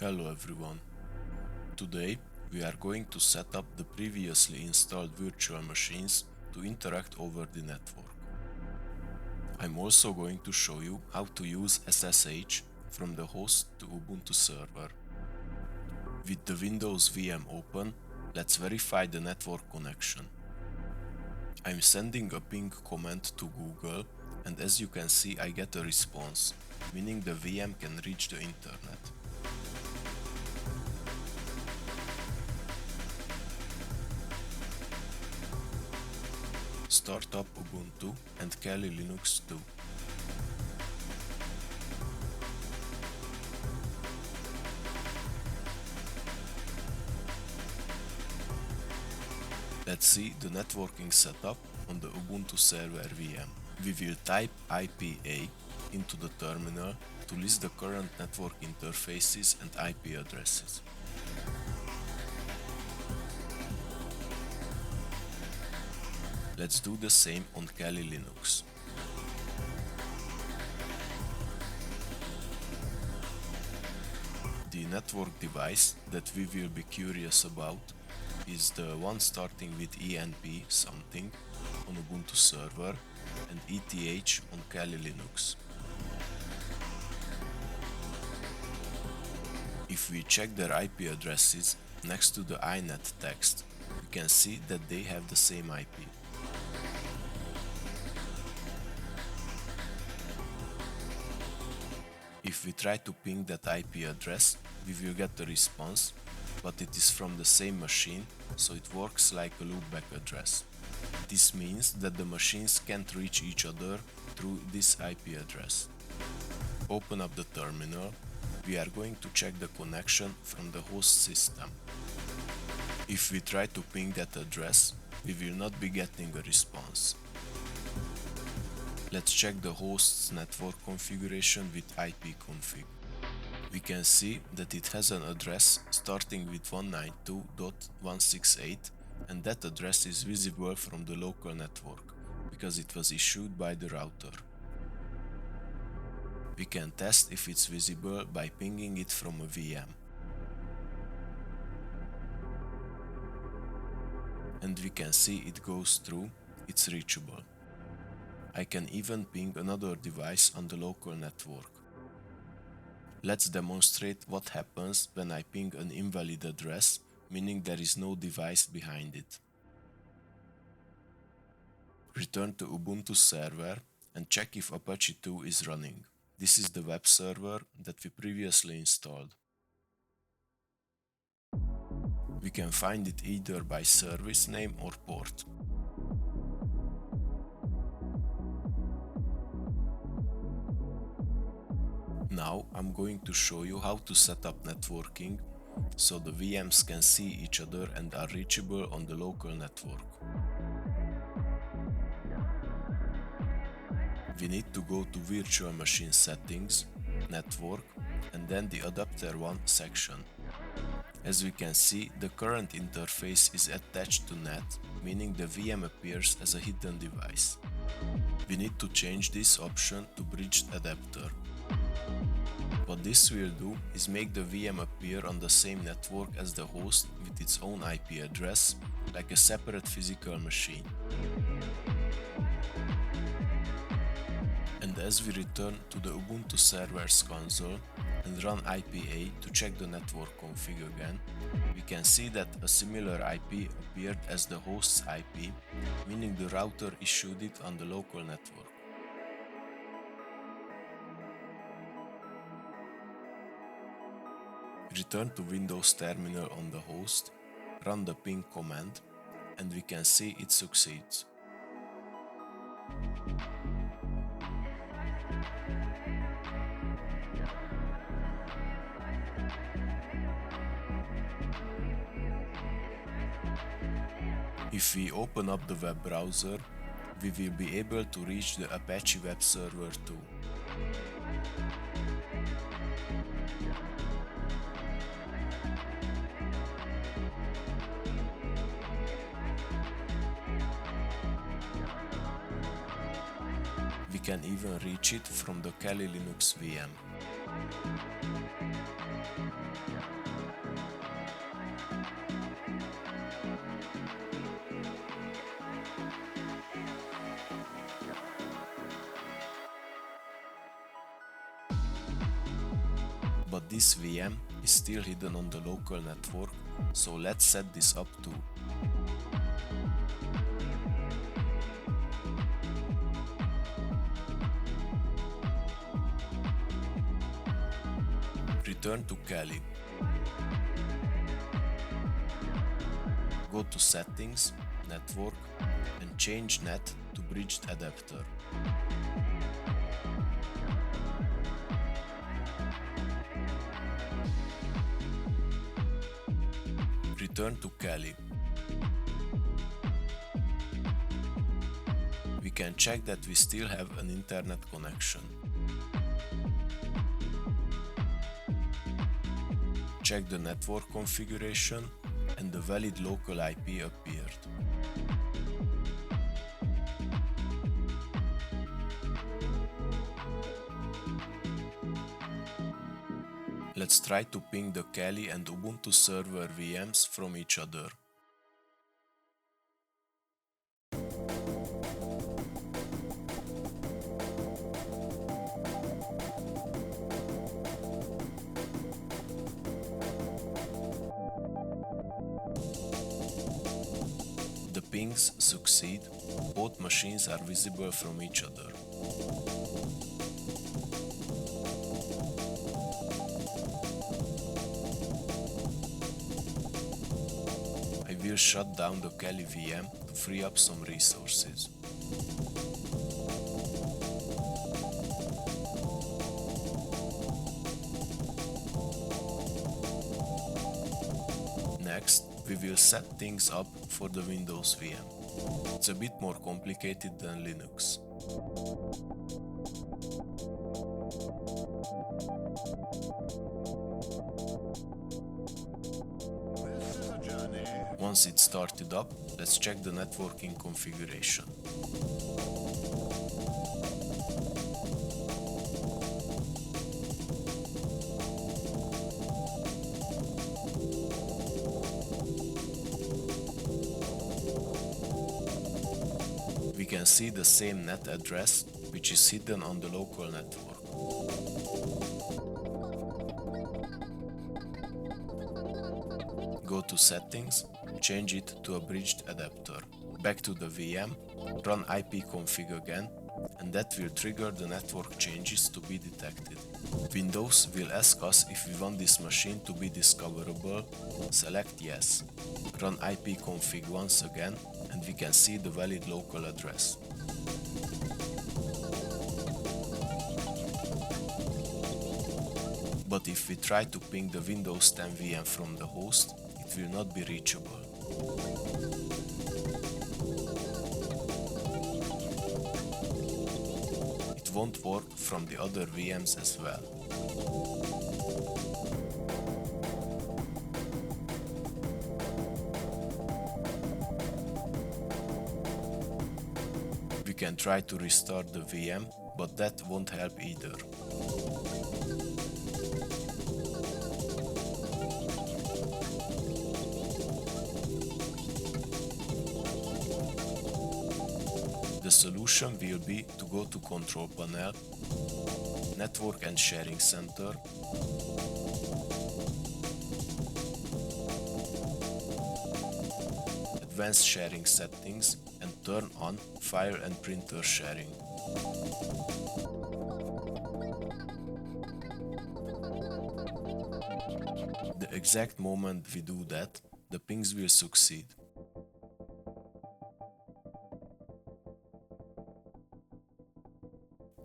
Hello everyone. Today we are going to set up the previously installed virtual machines to interact over the network. I'm also going to show you how to use SSH from the host to Ubuntu Server. With the Windows VM open, let's verify the network connection. I'm sending a ping command to Google, and as you can see I get a response, meaning the VM can reach the internet. Start up Ubuntu and Kali Linux too. Let's see the networking setup on the Ubuntu Server VM. We will type IPA into the terminal to list the current network interfaces and IP addresses. Let's do the same on Kali Linux. The network device that we will be curious about is the one starting with ENP something on Ubuntu Server and ETH on Kali Linux. If we check their IP addresses next to the INET text, we can see that they have the same IP. If we try to ping that IP address, we will get a response, but it is from the same machine, so it works like a loopback address. This means that the machines can't reach each other through this IP address. Open up the terminal. We are going to check the connection from the host system. If we try to ping that address, we will not be getting a response. Let's check the host's network configuration with ipconfig. We can see that it has an address starting with 192.168, and that address is visible from the local network, because it was issued by the router. We can test if it's visible by pinging it from a VM. And we can see it goes through, it's reachable. I can even ping another device on the local network. Let's demonstrate what happens when I ping an invalid address, meaning there is no device behind it. Return to Ubuntu Server and check if Apache 2 is running. This is the web server that we previously installed. We can find it either by service name or port. Now I'm going to show you how to set up networking so the VMs can see each other and are reachable on the local network. We need to go to Virtual Machine Settings, Network, and then the Adapter 1 section. As we can see, the current interface is attached to NAT, meaning the VM appears as a hidden device. We need to change this option to Bridged Adapter. What this will do is make the VM appear on the same network as the host with its own IP address, like a separate physical machine. And as we return to the Ubuntu Server's console and run IPA to check the network config again, we can see that a similar IP appeared as the host's IP, meaning the router issued it on the local network. Return to Windows Terminal on the host, run the ping command, and we can see it succeeds. If we open up the web browser, we will be able to reach the Apache web server too. We can even reach it from the Kali Linux VM. But this VM is still hidden on the local network, so let's set this up too. Return to Kali. Go to Settings, Network, and change Net to Bridged Adapter. Return to Kali. We can check that we still have an internet connection. Check the network configuration and the valid local IP appeared. Let's try to ping the Kali and Ubuntu Server VMs from each other. The pings succeed, both machines are visible from each other. I will shut down the Kali VM to free up some resources. Next, we will set things up for the Windows VM. It's a bit more complicated than Linux. Once it's started up, let's check the networking configuration. We can see the same net address, which is hidden on the local network. Go to Settings, change it to a bridged adapter. Back to the VM, run ipconfig again, and that will trigger the network changes to be detected. Windows will ask us if we want this machine to be discoverable. Select Yes. Run ipconfig once again, and we can see the valid local address. But if we try to ping the Windows 10 VM from the host, it will not be reachable. It won't work from the other VMs as well. We can try to restart the VM, but that won't help either. The solution will be to go to Control Panel, Network and Sharing Center, Advanced Sharing Settings, and turn on File and Printer Sharing. The exact moment we do that, the pings will succeed.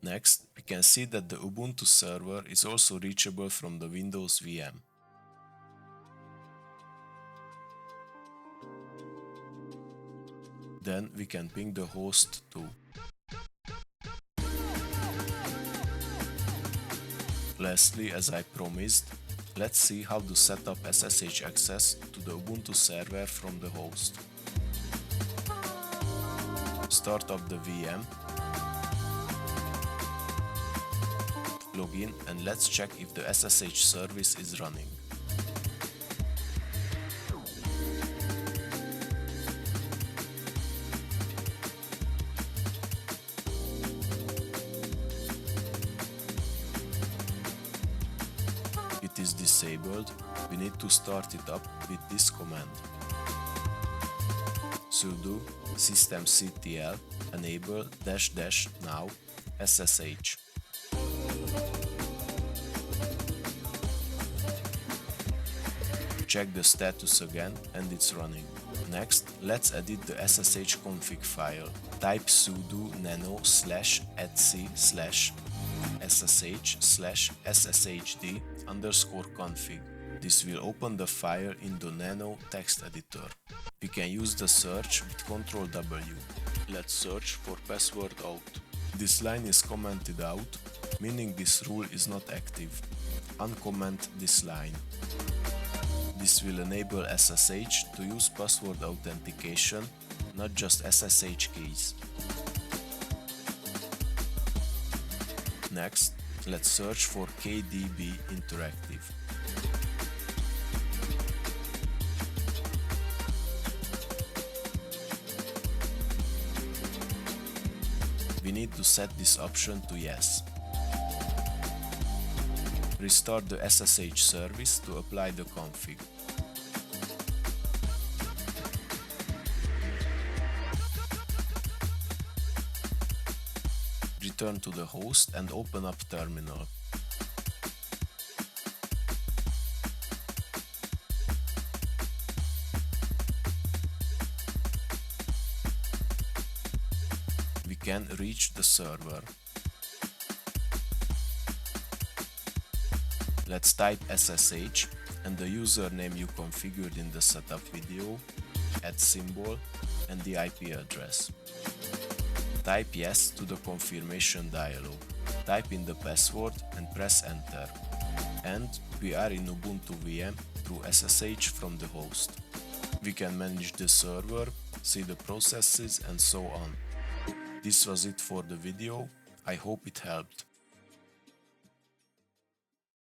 Next, we can see that the Ubuntu server is also reachable from the Windows VM. Then we can ping the host too. Lastly, as I promised, let's see how to set up SSH access to the Ubuntu server from the host. Start up the VM, log in, and let's check if the SSH service is running. disabled, we need to start it up with this command. Sudo systemctl enable --now SSH. Check the status again and it's running. Next, let's edit the SSH config file. Type sudo nano /etc/ssh/sshd_config. This will open the file in the nano text editor. We can use the search with Ctrl W. Let's search for password out. This line is commented out, meaning this rule is not active. Uncomment this line. This will enable SSH to use password authentication, not just SSH keys. Next, let's search for KDB Interactive. We need to set this option to yes. Restart the SSH service to apply the config. Return to the host and open up terminal. We can reach the server. Let's type SSH and the username you configured in the setup video, @ symbol and the IP address. Type yes to the confirmation dialog. Type in the password and press enter. And we are in Ubuntu VM through SSH from the host. We can manage the server, see the processes and so on. This was it for the video. I hope it helped.